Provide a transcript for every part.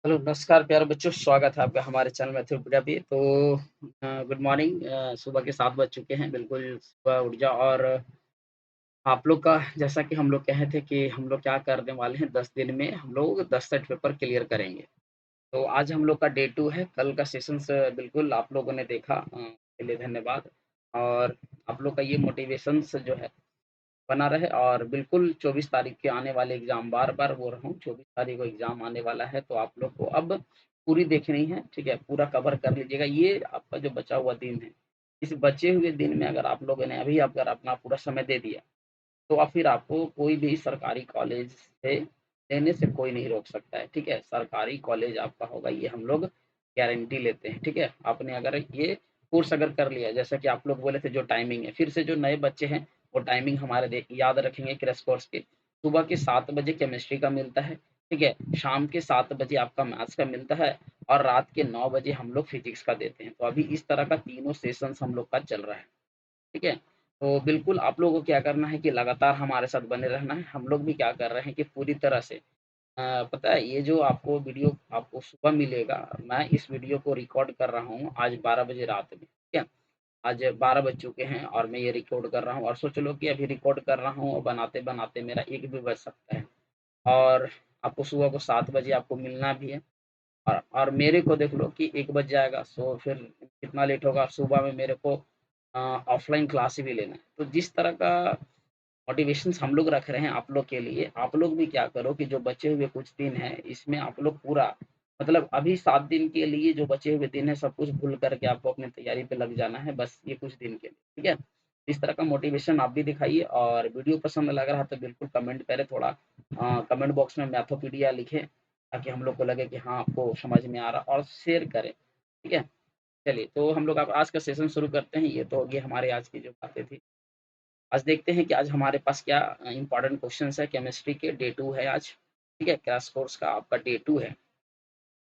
Hello, नमस्कार प्यारे बच्चों, स्वागत है आपका हमारे चैनल मैथ्योपीडिया पे। तो गुड मॉर्निंग। सुबह के 7 बज चुके हैं, बिल्कुल सुबह उठ जाओ। और आप लोग का जैसा कि हम लोग कहे थे कि हम लोग क्या करने वाले हैं, 10 दिन में हम लोग 10 सेट पेपर क्लियर करेंगे। तो आज हम लोग का डे 2 है। कल का सेशंस बिल्कुल आप लोगों ने देखा, के लिए धन्यवाद। और आप लोग का ये मोटिवेशंस जो है बना रहे। और बिल्कुल 24 तारीख के आने वाले एग्ज़ाम बार-बार बोल रहा हूँ, 24 तारीख को एग्ज़ाम आने वाला है, तो आप लोग को अब पूरी देखनी है, ठीक है? पूरा कवर कर लीजिएगा। ये आपका जो बचा हुआ दिन है, इस बचे हुए दिन में अगर आप लोगों ने अभी अगर अपना पूरा समय दे दिया, तो अब फिर आपको कोई भी सरकारी कॉलेज से लेने से कोई नहीं रोक सकता है, ठीक है? सरकारी कॉलेज आपका होगा, ये हम लोग गारंटी लेते हैं, ठीक है? आपने अगर ये कोर्स अगर कर लिया, जैसा कि आप लोग बोले थे जो टाइमिंग है, फिर से जो नए बच्चे हैं, वो टाइमिंग हमारे याद रखेंगे क्रैश कोर्स के। सुबह के 7 बजे केमिस्ट्री का मिलता है, ठीक है? शाम के 7 बजे आपका मैथ्स का मिलता है और रात के 9 बजे हम लोग फिजिक्स का देते हैं। तो अभी इस तरह का तीनों सेशंस हम लोग का चल रहा है। ठीक है? तो बिल्कुल आप लोगों को क्या करना है कि लगातार हमारे साथ बने रहना है। हम लोग भी क्या कर रहे हैं कि पूरी तरह से पता है ये जो आपको वीडियो आपको सुबह मिलेगा, मैं इस वीडियो को रिकॉर्ड कर रहा हूँ आज 12 बजे रात में, ठीक है? आज 12 बज चुके हैं और मैं ये रिकॉर्ड कर रहा हूँ और सोच लो कि अभी रिकॉर्ड कर रहा हूँ और बनाते-बनाते मेरा 1 भी बज सकता है। और आपको सुबह को 7 बजे आपको मिलना भी है। और मेरे को देख लो कि 1 बज जाएगा, सो फिर कितना लेट होगा, सुबह में मेरे को ऑफ़लाइन क्लास भी लेना है। तो जिस तरह का मोटिवेशंस हम लोग रख रहे हैं आप लोग के लिए, आप लोग भी क्या करो कि जो बचे हुए कुछ दिन हैं, इसमें आप लोग पूरा मतलब अभी 7 दिन के लिए जो बचे हुए दिन हैं, सब कुछ भूल कर के आपको अपनी तैयारी पे लग जाना है, बस ये कुछ दिन के लिए, ठीक है? इस तरह का मोटिवेशन आप भी दिखाइए। और वीडियो पसंद लग रहा है तो बिल्कुल कमेंट करें, थोड़ा कमेंट बॉक्स में मैथोपीडिया लिखें, ताकि हम लोग को लगे कि हाँ, आपको समझ में आ रहा, और शेयर करें, ठीक है? चलिए, तो हम लोग अब आज का सेशन शुरू करते हैं। ये तो होगी हमारे आज की जो बातें थी। आज देखते हैं कि आज हमारे पास क्या इम्पोर्टेंट क्वेश्चंस है। केमिस्ट्री के डे 2 है आज, ठीक है? क्रैश कोर्स का आपका डे 2 है।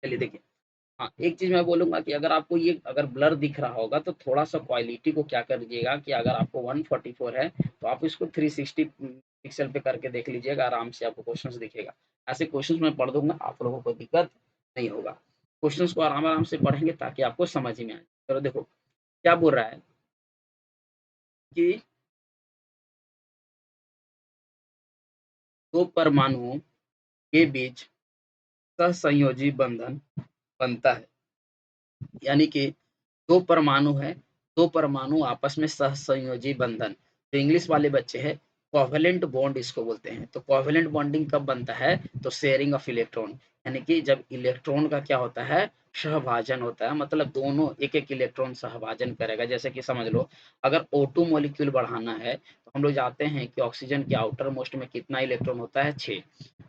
चलिए देखिए, हाँ, एक चीज़ मैं बोलूँगा कि अगर आपको ये अगर ब्लर दिख रहा होगा तो थोड़ा-सा क्वालिटी को क्या कर दीजिएगा कि अगर आपको 144 है, तो आप इसको 360 पिक्सल पे करके देख लीजिएगा, आराम से आपको क्वेश्चंस दिखेगा। ऐसे क्वेश्चंस मैं पढ़ दूँगा, आप लोगों को दिक्कत नहीं होगा। क्वेश्चंस को आराम-आराम से पढ़ेंगे ताकि आपको समझ में आए। चलो देखो, क्या बोल रहा है कि 2 परमाणुओं के बीच सहसंयोजी बंधन बनता है। यानी कि 2 परमाणु हैं, 2 परमाणु आपस में सहसंयोजी बंधन, जो इंग्लिश वाले बच्चे हैं, कोवैलेंट बॉन्ड इसको बोलते हैं। तो कोवैलेंट बॉन्डिंग कब बनता है? तो शेयरिंग ऑफ इलेक्ट्रॉन, यानी कि जब इलेक्ट्रॉन का क्या होता है? सहभाजन होता है, मतलब दोनों एक-एक इलेक्ट्रॉन सहभाजन करेगा। जैसे कि समझ लो, अगर O2 मॉलिक्यूल बढ़ाना है, तो हम लोग जानते हैं कि ऑक्सीजन के आउटर मोस्ट में कितना इलेक्ट्रॉन होता है? 6।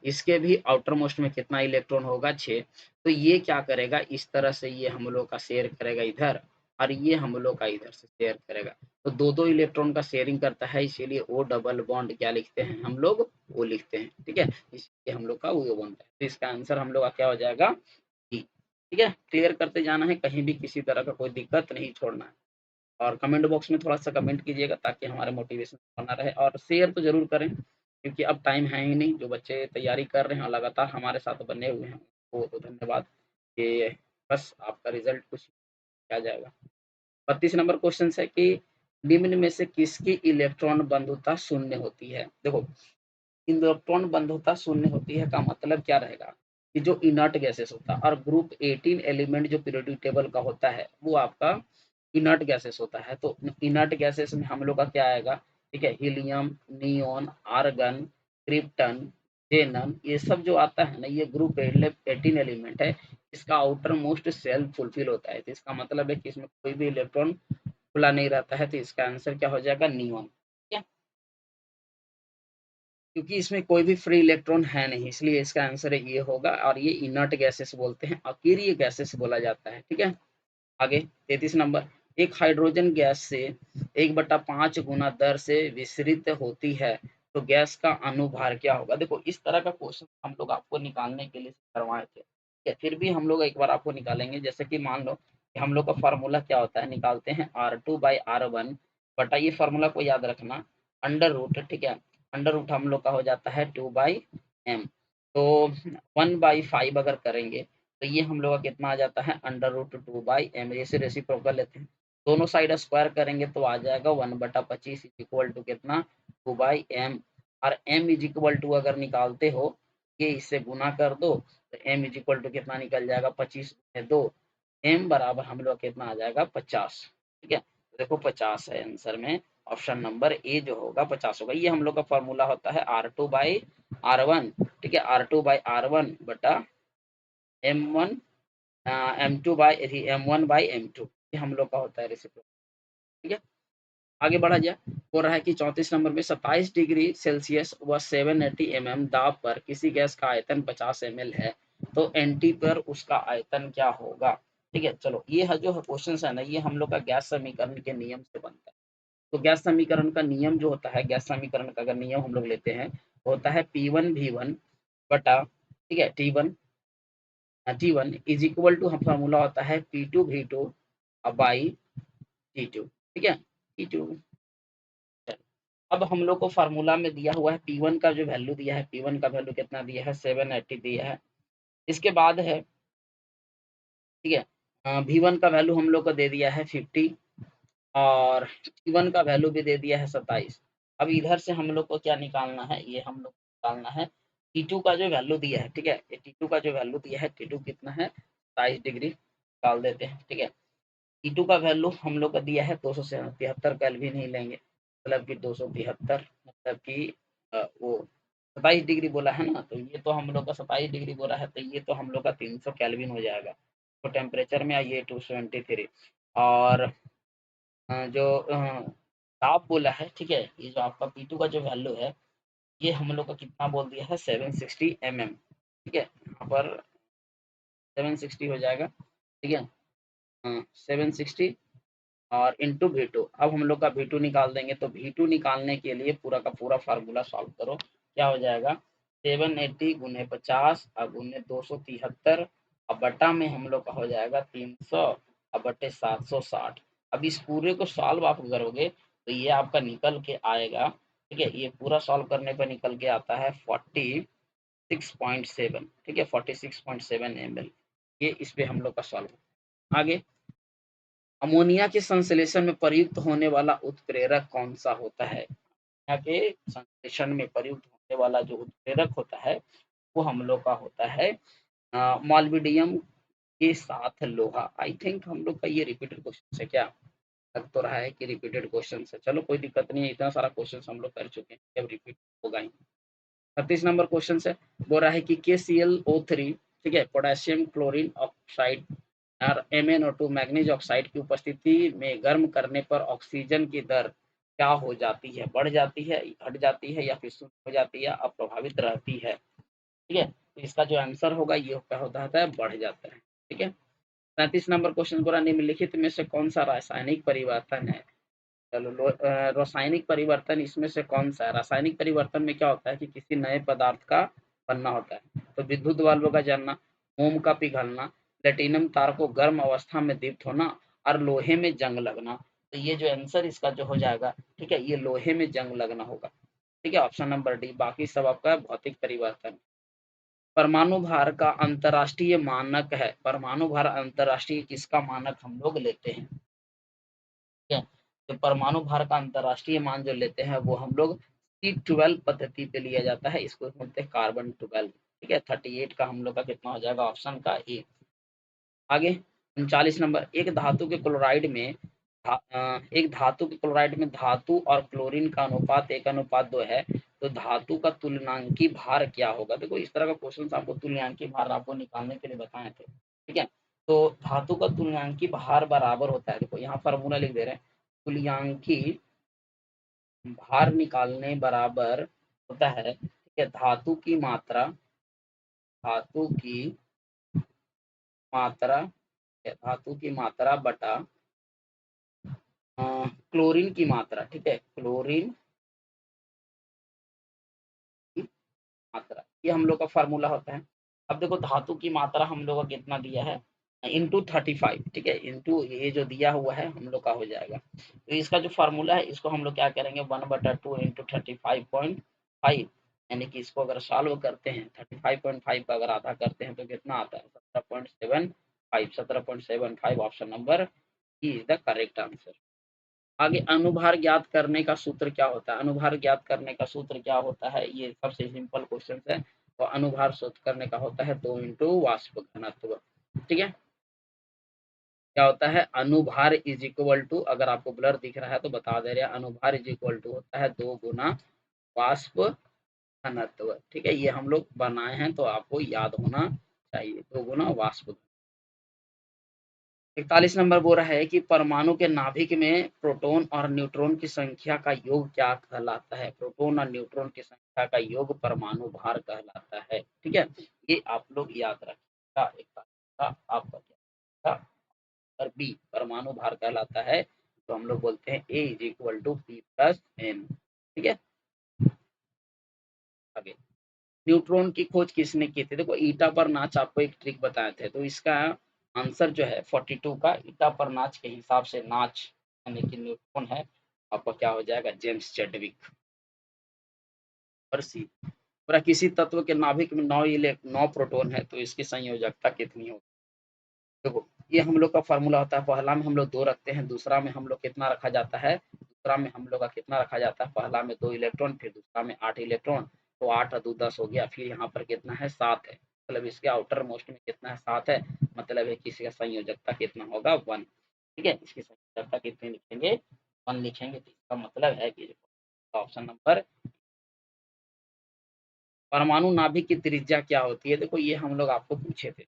इसके भी आउटर मोस्ट में कितना इलेक्ट्रॉन होगा? 6। तो ये क्या करेगा, इस तरह से ये हम लोग का शेयर करेगा इधर, और ये हम लोग का इधर से शेयर करेगा। तो दो-दो इलेक्ट्रॉन का शेयरिंग करता है, इसीलिए ओ डबल बॉन्ड क्या लिखते हैं हम लोग? वो लिखते हैं, ठीक है? इसलिए हम लोग का वो बनता है। तो इसका आंसर हम लोग का क्या हो जाएगा? डी, ठीक है? क्लियर करते जाना है, कहीं भी किसी तरह का कोई दिक्कत नहीं छोड़ना है। और कमेंट बॉक्स में थोड़ा-सा कमेंट कीजिएगा ताकि हमारा मोटिवेशन बना रहे, और शेयर तो ज़रूर करें, क्योंकि अब टाइम है ही नहीं। जो बच्चे तैयारी कर रहे हैं और लगातार हमारे साथ बने हुए हैं, वो तो धन्यवाद। कि बस आपका रिज़ल्ट कुछ आ जाएगा। 32 नंबर क्वेश्चन है कि निम्न में से किसकी इलेक्ट्रॉन बंधुता शून्य होती है? देखो, इलेक्ट्रॉन बंधुता शून्य होती है का मतलब क्या रहेगा कि जो इनर्ट गैसेस होता है, और ग्रुप 18 एलिमेंट जो पीरियोडिक टेबल का होता है, वो आपका इनर्ट गैसेस होता है। तो इनर्ट गैसेस में हम लोग का क्या आएगा? ठीक है, हीलियम, नियोन, आर्गन, क्रिप्टन, जेनन, ये सब जो आता है ना, ये ग्रुप 18 एलिमेंट है। इसका आउटर मोस्ट शेल फुलफिल होता है, तो इसका मतलब है कि इसमें कोई भी इलेक्ट्रॉन खुला नहीं रहता है। तो इसका आंसर क्या हो जाएगा? नियोन, ठीक है? क्योंकि इसमें कोई भी फ्री इलेक्ट्रॉन है नहीं, इसलिए इसका आंसर ये होगा। और ये इनर्ट गैसेस बोलते हैं, अकेरिय गैसेस बोला जाता है, ठीक है? आगे 33 नंबर, एक हाइड्रोजन गैस से 1/5 गुना दर से विसरित होती है, तो गैस का अणुभार क्या होगा? देखो, इस तरह का क्वेश्चन हम लोग आपको निकालने के लिए करवाए थे, ठीक है? फिर भी हम लोग एक बार आपको निकालेंगे। जैसे कि मान लो कि हम लोग का फार्मूला क्या होता है, निकालते हैं R2/R1 बटा, ये फार्मूला को याद रखना, अंडर रूट, ठीक है? अंडर रूट हम लोग का हो जाता है 2/m। तो 1/5 अगर करेंगे तो ये हम लोग का कितना आ जाता है √2/m, ऐसे रेसिप्रोकल लेते हैं, दोनों साइड स्क्वायर करेंगे तो आ जाएगा 1/25 इज इक्वल टू कितना 2/m। और m इज इक्वल टू अगर निकालते हो ये इससे गुना कर दो तो m इज इक्वल टू कितना निकल जाएगा 25/2, m बराबर हम लोग कितना आ जाएगा 50। ठीक है, तो देखो 50 है आंसर में, ऑप्शन नंबर ए जो होगा 50 होगा। ये हम लोग का फॉर्मूला होता है R2/R1। ठीक है, R2/R1 बटा M1 M1/M2 ये हम लोग का होता है रेसिप्रोकल। ठीक है, आगे बढ़ा जाए। हो रहा है कि 34 नंबर में 27 डिग्री सेल्सियस व 780 दाब पर किसी गैस का आयतन 50 ml है, तो एनटी पर उसका आयतन क्या होगा। ठीक है, चलो ये है जो क्वेश्चन है ना, ये हम लोग का गैस समीकरण के नियम से बनता है। तो गैस समीकरण का नियम जो होता है, गैस समीकरण का अगर नियम हम लोग लेते हैं, होता है P1V1 बटा, ठीक है, T1 is equal to formula होता है P2V2 बाई T2। ठीक है, T2। अब हम लोग को फार्मूला में दिया हुआ है P1 का जो वैल्यू दिया है, P1 का वैल्यू कितना दिया है 780 दिया है। इसके बाद है, ठीक है, V1 का वैल्यू हम लोग को दे दिया है 50 और T1 का वैल्यू भी दे दिया है 27। अब इधर से हम लोग को क्या निकालना है, ये हम लोग को निकालना है T2 का जो वैल्यू दिया है। ठीक है, ये T2 का जो वैल्यू दिया है, T2 कितना है 27 डिग्री निकाल देते हैं। ठीक है, T2 का वैल्यू हम लोग का दिया है 273 केल्विन ही लेंगे, मतलब कि 273, मतलब कि वो 27 डिग्री बोला है ना, तो ये तो हम लोग का 27 डिग्री बोला है, तो ये तो हम लोग का 300 केल्विन हो जाएगा। तो टेम्परेचर में आइए 273 और जो ताप बोला है, ठीक है, ये जो आपका P2 का जो वैल्यू है, ये हम लोग का कितना बोल दिया है 760 ठीक है, यहाँ पर 760 हो जाएगा। ठीक है, 760 और इंटू V2। अब हम लोग का V2 निकाल देंगे, तो V2 निकालने के लिए पूरा का पूरा फार्मूला सॉल्व करो, क्या हो जाएगा 780 गुने 50 और गुने 273 और बटा में हम लोग का हो जाएगा 300 और बटे 760। अब इस पूरे को सॉल्व आप करोगे तो ये आपका निकल के आएगा। ठीक है, ये पूरा सॉल्व करने पर निकल के आता है 46.7। ठीक है, 46.7 ml। ये इस पे हम लोग का सॉल्व। आगे, अमोनिया के संश्लेषण में प्रयुक्त होने वाला उत्प्रेरक कौन सा होता है। अमोनिया के संश्लेषण में प्रयुक्त होने वाला जो उत्प्रेरक होता है वो हम लोग का होता है मॉल्बिडियम के साथ लोहा। आई थिंक हम लोग का ये रिपीटेड क्वेश्चन है, क्या लग तो रहा है कि रिपीटेड क्वेश्चन है। चलो कोई दिक्कत नहीं है, इतना सारा क्वेश्चन हम लोग कर चुके हैं, जब रिपीट होगा ही। 36 नंबर क्वेश्चन है, बोल रहा है कि KClO3, ठीक है, पोटेशियम क्लोरीन ऑक्साइड और MnO2 मैग्नीज ऑक्साइड की उपस्थिति में गर्म करने पर ऑक्सीजन की दर क्या हो जाती है, बढ़ जाती है, घट जाती है या फिर शून्य हो जाती है, अप्रभावित रहती है। ठीक है, तो इसका जो आंसर होगा ये क्या होता है, बढ़ जाता है। ठीक है, 37 नंबर क्वेश्चन बोला निम्नलिखित में से कौन सा रासायनिक परिवर्तन है। चलो रासायनिक परिवर्तन इसमें से कौन सा है। रासायनिक परिवर्तन में क्या होता है कि किसी नए पदार्थ का बनना होता है, तो विद्युत वाल्व का जलना, मोम का पिघलना, प्लेटिनम तार को गर्म अवस्था में दीप्त होना और लोहे में जंग लगना। तो ये जो आंसर इसका जो हो जाएगा, ठीक है, ये लोहे में जंग लगना होगा। ठीक है, ऑप्शन नंबर डी, बाकी सब आपका भौतिक परिवर्तन। परमाणु भार का अंतर्राष्ट्रीय मानक है, परमाणु भार अंतर्राष्ट्रीय किसका मानक हम लोग लेते हैं। ठीक है, तो परमाणु भार का अंतर्राष्ट्रीय मान जो लेते हैं वो हम लोग C12 पद्धति पे लिया जाता है, इसको बोलते हैं कार्बन 12। ठीक है, 38 का हम लोग का कितना हो जाएगा, ऑप्शन का ए। आगे 39 नंबर, एक धातु के क्लोराइड में धातु और क्लोरीन का अनुपात 1:2 है, तो धातु का तुलनांकी भार क्या होगा। देखो इस तरह का क्वेश्चन आपको तुलनांकी भार आपको निकालने के लिए बताए थे। ठीक है, तो धातु का तुलनांकी भार बराबर होता है, देखो यहाँ फॉर्मूला लिख दे रहे हैं, तुल्यांकी भार निकालने बराबर होता है, ठीक है, धातु की मात्रा, धातु की मात्रा बटा क्लोरीन की मात्रा। ठीक है, क्लोरीन की मात्रा, ये हम लोग का फार्मूला होता है। अब देखो धातु की मात्रा हम लोग का कितना दिया है, इंटू 35। ठीक है, इंटू ये जो दिया हुआ है हम लोग का हो जाएगा, तो इसका जो फार्मूला है इसको हम लोग क्या करेंगे 1/2 इंटू 35.5, यानी कि इसको अगर सॉल्व करते हैं 35.5 का अगर आधा करते हैं तो कितना आता है 17.75 17.75 option number E is the correct answer. आगे अनुभार ज्ञात करने का सूत्र क्या होता है? अनुभार ज्ञात करने का सूत्र क्या होता है? ये सबसे सिंपल क्वेश्चन है। तो अनुभार सूत्र करने का होता है 2 इंटू वाष्प घनत्व। ठीक है, क्या होता है? अनुभार इज इक्वल टू, अगर आपको ब्लर दिख रहा है तो बता दे रहे हैं, अनुभार इज इक्वल टू होता है 2 गुना वाष्प घनत्व। ठीक है, ये हम लोग बनाए हैं तो आपको याद होना चाहिए, 2 गुना वाष्प। 41 नंबर बोल रहा है कि परमाणु के नाभिक में प्रोटॉन और न्यूट्रॉन की संख्या का योग क्या कहलाता है? प्रोटॉन और न्यूट्रॉन की संख्या का योग परमाणु भार कहलाता है। ठीक है, ये आप लोग याद रखिएगा। 41 आपका क्या था? और बी परमाणु भार कहलाता है, तो हम लोग बोलते हैं A is equal to P plus N. ठीक है, आगे न्यूट्रॉन की खोज किसने की थी? देखो ईटा पर नाच आपको एक ट्रिक बताए थे, तो इसका आंसर जो है 42 का ईटा पर नाच के हिसाब से नाच यानी कि न्यूट्रॉन है, आपका क्या हो जाएगा? James Chadwick. और सी पूरा किसी तत्व के नाभिक में 9 प्रोटॉन है तो इसकी संयोजकता कितनी होगी? देखो ये हम लोग का फॉर्मूला होता है, पहला में हम लोग 2 रखते हैं, दूसरा में हम लोग कितना रखा जाता है? दूसरा में हम लोग का कितना रखा जाता है? पहला में 2 इलेक्ट्रॉन, फिर दूसरा में 8 इलेक्ट्रॉन, तो 8 और 2 10 हो गया, फिर यहाँ पर कितना है? 7 है, मतलब इसके आउटर मोस्ट में कितना है? 7 है, मतलब है कि इसका संयोजकता कितना होगा? 1। ठीक है, इसकी संयोजकता कितनी लिखेंगे? 1 लिखेंगे, तो इसका मतलब है कि ऑप्शन नंबर परमाणु नाभिक की त्रिज्या क्या होती है? देखो ये हम लोग आपको पूछे थे,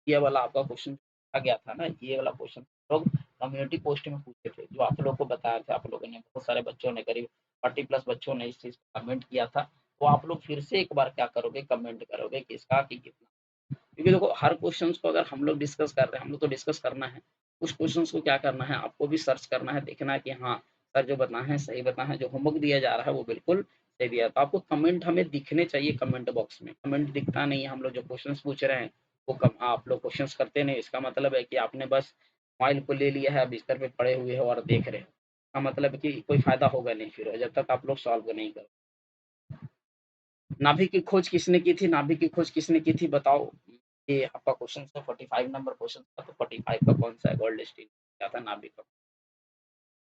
ये वाला आपका क्वेश्चन आ गया था ना, ये वाला क्वेश्चन लोग कम्युनिटी पोस्ट में पूछे थे, जो आप लोग को बताया था, आप लोगों ने बहुत सारे बच्चों ने करीब 40 प्लस बच्चों ने इस चीज को कमेंट किया था। तो आप लोग फिर से एक बार क्या करोगे? कमेंट करोगे कि इसका कि कितना, क्योंकि देखो हर क्वेश्चन को अगर हम लोग डिस्कस कर रहे हैं, हम लोग तो डिस्कस करना है, उस क्वेश्चन को क्या करना है? आपको भी सर्च करना है, देखना है कि हाँ सर जो बताए हैं सही बताए हैं, जो होमवर्क दिया जा रहा है वो बिल्कुल सही दिया। तो आपको कमेंट हमें दिखने चाहिए, कमेंट बॉक्स में कमेंट दिखता नहीं है, हम लोग जो क्वेश्चन पूछ रहे हैं वो कम आप लोग क्वेश्चन करते नहीं, इसका मतलब है कि आपने बस मोबाइल को ले लिया है, बिस्तर पे पड़े हुए हो और देख रहे हो, इसका मतलब है कि कोई फायदा होगा नहीं फिर जब तक आप लोग सॉल्व नहीं करो। नाभिक की खोज किसने की थी? नाभिक की खोज किसने की थी बताओ? ये आपका क्वेश्चन है, 45 नंबर क्वेश्चन था, तो 45 का कौन सा है? गोल्ड स्टील क्या था नाभिक का?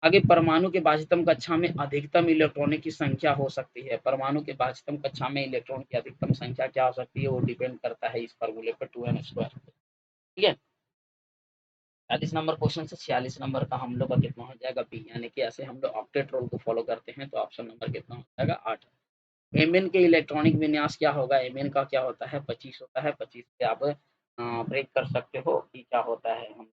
आगे परमाणु के बाध्यतम कक्षा में अधिकतम इलेक्ट्रॉनों की संख्या हो सकती है। परमाणु के बाध्यतम कक्षा में इलेक्ट्रॉन की अधिकतम संख्या क्या हो सकती है? वो डिपेंड करता है इस फॉर्मूले पर 2n²। ठीक है, 40 नंबर क्वेश्चन से 46 नंबर का हम लोग का कितना हो जाएगा? बी, यानी कि ऐसे हम लोग ऑक्टेट रोल को फॉलो करते हैं, तो ऑप्शन नंबर कितना हो जाएगा? 8। एमएन के इलेक्ट्रॉनिक विन्यास क्या होगा? एमएन का क्या होता है? 25 होता है, 25 पे आप ब्रेक कर सकते हो कि क्या होता है हम।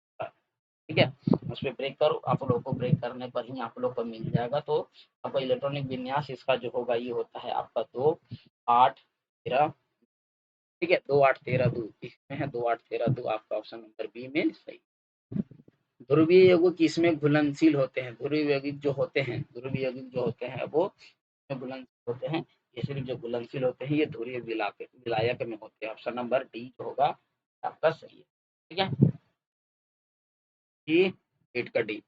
ठीक है, उस पर ब्रेक करो, आप लोगों को ब्रेक करने पर ही आप लोग को मिल जाएगा। तो आपका इलेक्ट्रॉनिक विन्यास इसका जो होगा ये होता है आपका 2 8 13। ठीक है, 2 8 13 2 इसमें है, 2 8 13 2 आपका ऑप्शन नंबर बी में सही। ध्रुवीय यौगिक किसमें घुलनशील होते हैं? ध्रुवीय यौगिक जो होते हैं, ध्रुवीय यौगिक जो होते हैं वो घुलनशील होते हैं, ये सिर्फ जो घुलनशील होते हैं ये ध्रुवीय विलायक में होते हैं। ऑप्शन नंबर डी जो होगा आपका सही है। ठीक है, ये 8 का डी।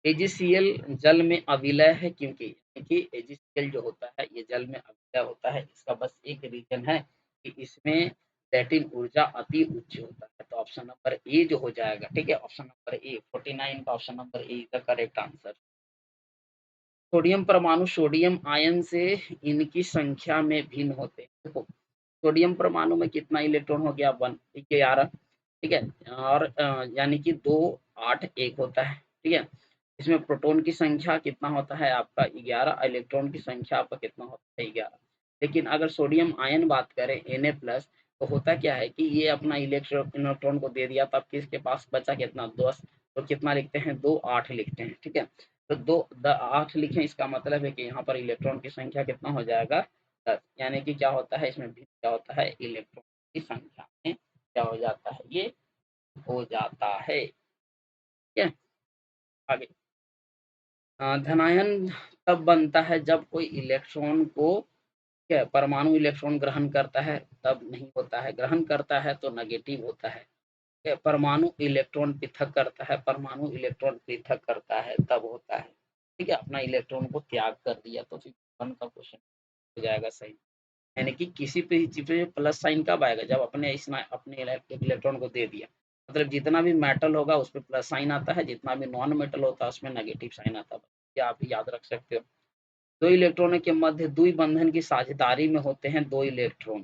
एजीसीएल जल में अविलय है क्योंकि, क्योंकि एजीसीएल जो होता है ये जल में अविलय होता है, इसका बस एक रीजन है कि इसमें लैटिन ऊर्जा अति उच्च होता है। तो ऑप्शन नंबर ए जो हो जाएगा, ठीक है, ऑप्शन नंबर ए 49 का option number A is the correct answer. Sodium परमाणु सोडियम आयन से इनकी संख्या में भिन्न होते हैं। देखो सोडियम परमाणु में कितना इलेक्ट्रॉन हो गया? 1, 11। ठीक है, और यानी कि 2 8 1 होता है। ठीक है, इसमें प्रोटॉन की संख्या कितना होता है आपका? 11, इलेक्ट्रॉन की संख्या आपका कितना होता है? 11। लेकिन अगर सोडियम आयन बात करें Na+, तो होता क्या है कि ये अपना इलेक्ट्रॉन को दे दिया, तब किसके पास बचा कितना? 10। तो कितना लिखते हैं? 2 8 लिखते हैं। ठीक है, तो 2 8 लिखें, इसका मतलब है कि यहाँ पर इलेक्ट्रॉन की संख्या कितना हो जाएगा? 10। यानी कि क्या होता है इसमें भी क्या होता है? इलेक्ट्रॉन की संख्या में क्या हो जाता है? ये हो जाता है। ठीक है, आगे धनायन तब बनता है जब कोई इलेक्ट्रॉन को, क्या परमाणु इलेक्ट्रॉन ग्रहण करता है तब नहीं होता है, ग्रहण करता है तो नेगेटिव होता है। परमाणु इलेक्ट्रॉन पृथक करता है, परमाणु इलेक्ट्रॉन पृथक करता है तब होता है। ठीक है, अपना इलेक्ट्रॉन को त्याग कर दिया तो फिर वन का क्वेश्चन हो जाएगा सही। यानी कि किसी पे चीज़ पे प्लस साइन कब आएगा? जब अपने इलेक्ट्रॉन को दे दिया। मतलब जितना भी मेटल होगा उस पे प्लस साइन आता है, जितना भी नॉन मेटल होता है उसमें नेगेटिव साइन आता है। ये आप याद रख सकते हो। 2 इलेक्ट्रॉनों के मध्य द्विबंधन की साझेदारी में होते हैं 2 इलेक्ट्रॉन,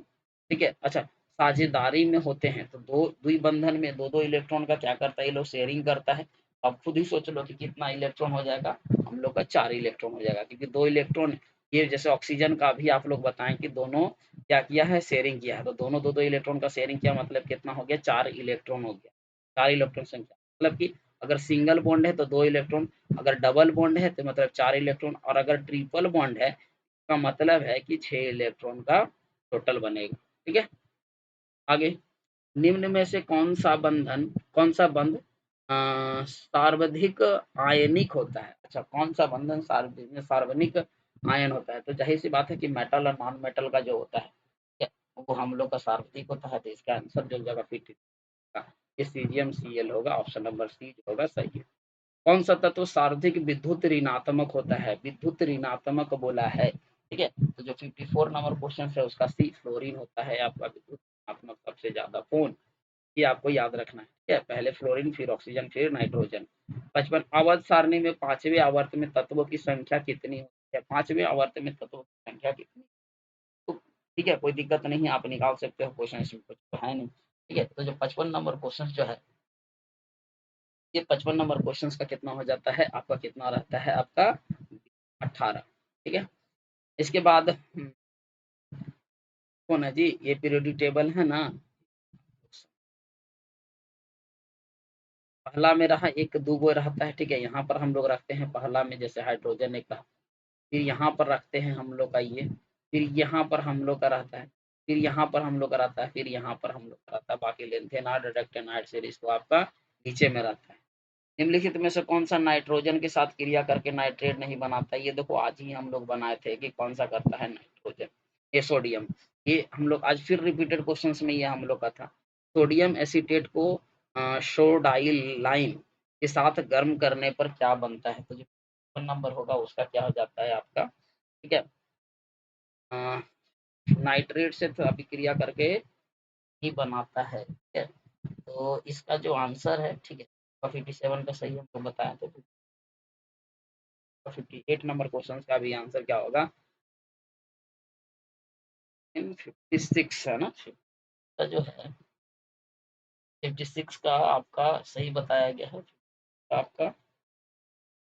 ठीक है? अच्छा, साझेदारी में होते हैं तो 2 द्विबंधन में 2-2 इलेक्ट्रॉन का क्या करता है, ये लोग शेयरिंग करता है। अब खुद ही सोच लो कि कितना इलेक्ट्रॉन हो जाएगा, हम लोग का 4 इलेक्ट्रॉन हो जाएगा, क्योंकि 2 इलेक्ट्रॉन, ये जैसे ऑक्सीजन का भी आप लोग बताएं कि दोनों क्या किया है, शेयरिंग किया है, तो दोनों 2-2 इलेक्ट्रॉन का शेयरिंग किया, मतलब कितना हो गया, 4 इलेक्ट्रॉन हो गया। 4 इलेक्ट्रॉन संख्या, मतलब कि अगर सिंगल बॉन्ड है तो 2 इलेक्ट्रॉन, अगर डबल बॉन्ड है तो मतलब 4 इलेक्ट्रॉन, और अगर ट्रिपल बॉन्ड है का मतलब है कि 6 इलेक्ट्रॉन का टोटल बनेगा। ठीक है, आगे, निम्न में से कौन सा बंध सार्वधिक आयनिक होता है? अच्छा, कौन सा बंधन सार्वनिक आयन होता है? तो जाहिर सी बात है कि मेटल और नॉन मेटल का जो होता है, ठीक है, वो हम लोग का सार्वधिक होता है, तो इसका आंसर जो जगह फिट होगा ये सीजियम Cl होगा, ऑप्शन नंबर सी जो होगा सही है। कौन सा तत्व सार्वधिक विद्युत ऋणात्मक होता है? विद्युत ऋणात्मक बोला है, ठीक है, तो जो 54 नंबर क्वेश्चन है उसका सी फ्लोरीन होता है आपका विद्युत ऋणात्मक सबसे ज्यादा कौन, ये आपको याद रखना है। ठीक है, पहले फ्लोरीन, फिर ऑक्सीजन, फिर नाइट्रोजन। 55 आवर्त सारणी में पांचवें आवर्त में तत्वों की संख्या कितनी होती है? पांचवें आवर्त में तत्वों की संख्या कितनी? तो ठीक है, कोई दिक्कत नहीं है, आप निकाल सकते हो, क्वेश्चन इसमें कुछ तो है नहीं। ठीक है, तो जो 55 नंबर क्वेश्चन जो है, ये 55 नंबर क्वेश्चन का कितना हो जाता है आपका, कितना रहता है आपका, 18। ठीक है, इसके बाद कौन है जी, ये पीरियोडिक टेबल है ना, पहला में रहा एक दो गो रहता है, ठीक है, यहाँ पर हम लोग रखते हैं पहला में, जैसे हाइड्रोजन एक, फिर यहाँ पर रखते हैं हम लोग का ये, फिर यहाँ पर हम लोग का रहता है, फिर यहाँ पर हम लोग का रहता है, फिर यहाँ पर हम लोग का रहता है, बाकी लेंथेनाइड रेक्टेनाइड सीरीज तो आपका नीचे में रहता है। निम्नलिखित में से कौन सा नाइट्रोजन के साथ क्रिया करके नाइट्रेट नहीं बनाता? ये देखो आज ही हम लोग बनाए थे कि कौन सा करता है नाइट्रोजन, ये सोडियम। ये हम लोग आज फिर रिपीटेड क्वेश्चंस में ये हम लोग का था। सोडियम एसीटेट को सोडाइल लाइम के साथ गर्म करने पर क्या बनता है? तो जो नंबर होगा उसका क्या हो जाता है आपका, ठीक है, नाइट्रेट से तो अभिक्रिया करके ही बनाता है। ठीक है, तो इसका जो आंसर है, ठीक है, 57 का सही हमको बताया, तो 58 नंबर क्वेश्चन का भी आंसर क्या होगा, इन 56 है ना, का जो है 56 का आपका सही बताया गया है, आपका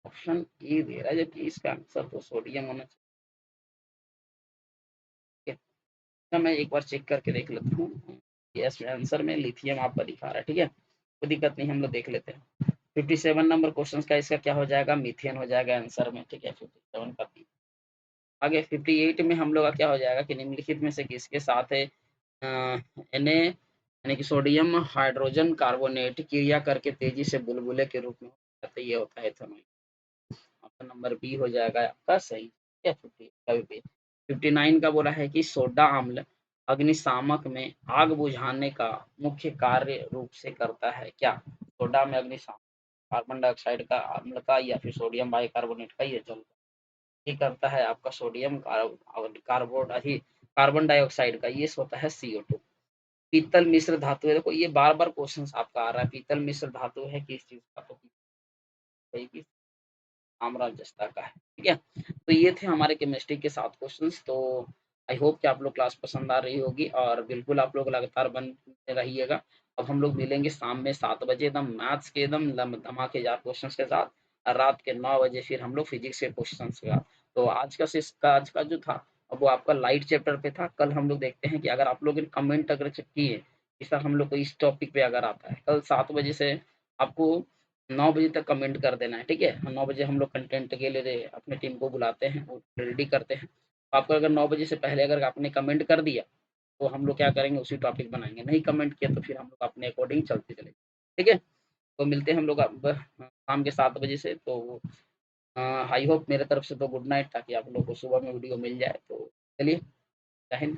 ऑप्शन ए दे रहा है, जबकि इसका आंसर तो सोडियम होना चाहिए। अच्छा, मैं एक बार चेक करके देख लेता हूँ, यस आंसर में लिथियम आपका दिखा रहा है। ठीक है, कोई दिक्कत नहीं, हम लोग देख लेते हैं। 57 नंबर क्वेश्चन का इसका क्या हो जाएगा, मीथेन हो जाएगा आंसर में। ठीक है, 57 का बी। आगे 58 में हम लोग का क्या हो जाएगा कि निम्नलिखित में से किसके साथ है Na यानी कि सोडियम हाइड्रोजन कार्बोनेट क्रिया करके तेजी से बुलबुले के रूप में हो जाता है, ये होता है इथेनॉल। ऑप्शन नंबर बी हो जाएगा आपका सही। ठीक है, 59 का बोला है कि सोडा अम्ल अग्निशामक में आग बुझाने का मुख्य कार्य रूप से करता है क्या? सोडा में अग्निशामक कार्बन डाइऑक्साइड का, अम्ल का, या फिर सोडियम बाइकार्बोनेट का, ये जल ये करता है आपका सोडियम कार्बन डाइऑक्साइड का, ये होता है CO2। पीतल मिश्र धातु है, देखो ये बार बार क्वेश्चन आपका आ रहा है, पीतल मिश्र धातु है किस चीज का, तो आमराल जस्ता का है। ठीक है, तो ये थे हमारे केमिस्ट्री के 7 क्वेश्चंस। तो आई होप कि आप लोग क्लास पसंद आ रही होगी, और बिल्कुल आप लोग लगातार बन रहिएगा। अब हम लोग मिलेंगे शाम में 7 बजे एकदम मैथ्स के एकदम धमाकेदार क्वेश्चन के साथ, और रात के 9 बजे फिर हम लोग फिजिक्स के क्वेश्चन के साथ। तो आज का जो था, अब वो आपका लाइट चैप्टर पे था। कल हम लोग देखते हैं कि अगर आप लोग ने कमेंट अगर किए कि सर हम लोग को इस टॉपिक पे अगर आता है, कल 7 बजे से आपको 9 बजे तक कमेंट कर देना है। ठीक है, 9 बजे हम लोग कंटेंट के लिए अपने टीम को बुलाते हैं, वो रेडी करते हैं। आपको अगर 9 बजे से पहले अगर आपने कमेंट कर दिया, तो हम लोग क्या करेंगे, उसी टॉपिक बनाएंगे। नहीं कमेंट किया तो फिर हम लोग अपने अकॉर्डिंग चलते चलेंगे। ठीक है, तो मिलते हैं हम लोग अब शाम के 7 बजे से। तो आई होप मेरे तरफ से तो गुड नाइट, ताकि आप लोग को सुबह में वीडियो मिल जाए। तो चलिए, जय हिंद।